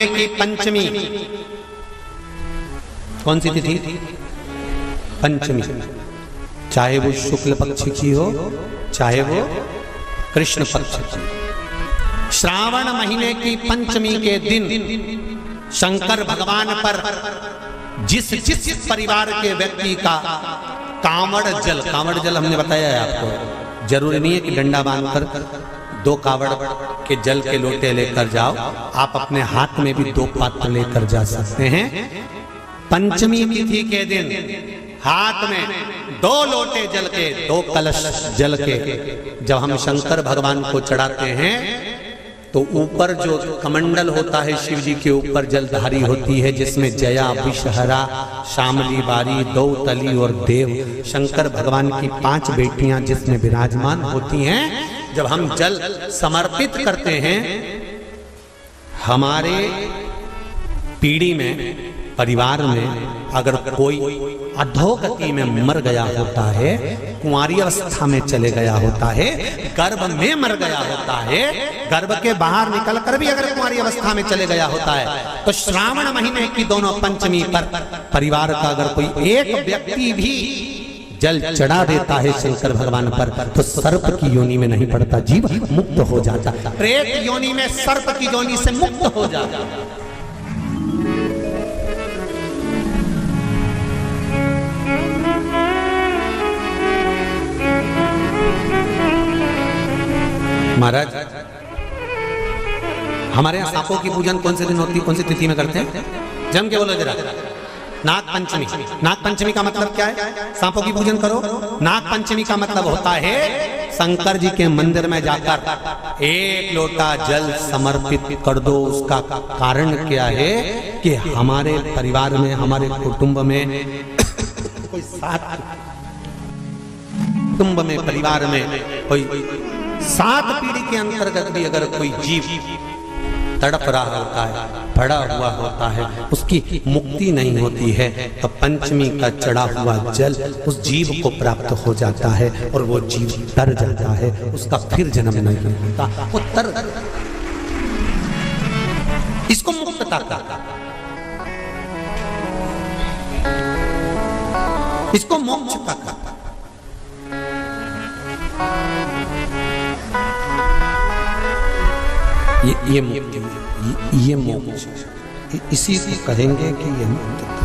की पंचमी कौन सी तिथि? पंचमी। चाहे वो शुक्ल पक्ष की हो चाहे वो कृष्ण पक्ष की। श्रावण महीने की पंचमी के दिन शंकर भगवान पर जिस जिस परिवार के व्यक्ति का कांवड़ जल हमने बताया है आपको, जरूरी नहीं है कि डंडा बांधकर 2 कावड़ के जल के लोटे लेकर जाओ, आप अपने हाथ में भी 2 पात्र लेकर जा सकते हैं। पंचमी तिथि के दिन हाथ में 2 लोटे जल के, 2 कलश जल के जब हम शंकर भगवान को चढ़ाते हैं तो ऊपर जो कमंडल होता है शिव जी के ऊपर जलधारी होती है, जिसमें जया, विषहरा, शामली, बारी, दौतली और देव शंकर भगवान की 5 बेटियां जिसमें विराजमान होती हैं। जब हम जल समर्पित करते हैं, हमारे पीढ़ी में, परिवार में अगर कोई अधोगति में मर गया होता है, कुंवारी अवस्था में चले गया होता है, गर्भ में मर गया होता है, गर्भ के बाहर निकल कर भी अगर कुंवारी अवस्था में चले गया होता है, तो श्रावण महीने की दोनों पंचमी पर परिवार का अगर कोई एक व्यक्ति भी जल चढ़ा देता है शंकर भगवान पर, तो सर्प की योनि में नहीं पड़ता, जीव मुक्त हो जाता, प्रेत योनि में सर्प की योनि से मुक्त हो जाता। महाराज, हमारे यहाँ सांपों की पूजन कौन से दिन होती है, कौन सी तिथि में करते हैं? जम के बोलो जरा। नाग पंचमी। नाग पंचमी का मतलब क्या है? सांपों की पूजन करो। नाग पंचमी का मतलब होता है शंकर जी के मंदिर में जाकर 1 लोटा जल समर्पित कर दो। उसका कारण क्या है कि हमारे परिवार में, हमारे कुटुंब में कोई 7 कुटुंब में, परिवार में कोई 7 पीढ़ी के अंतर्गत भी अगर कोई जीव तड़प रहा होता है, पड़ा हुआ होता है, उसकी मुक्ति नहीं होती है, तो पंचमी का चढ़ा हुआ जल उस जीव को प्राप्त हो जाता है और वो जीव तर जाता है, उसका फिर जन्म नहीं होता, वो तर, इसको मुक्तता कहते हैं, इसको मोक्ष कहते हैं। ये मोक्ष, इसी को कहेंगे कि ये मुक्तता।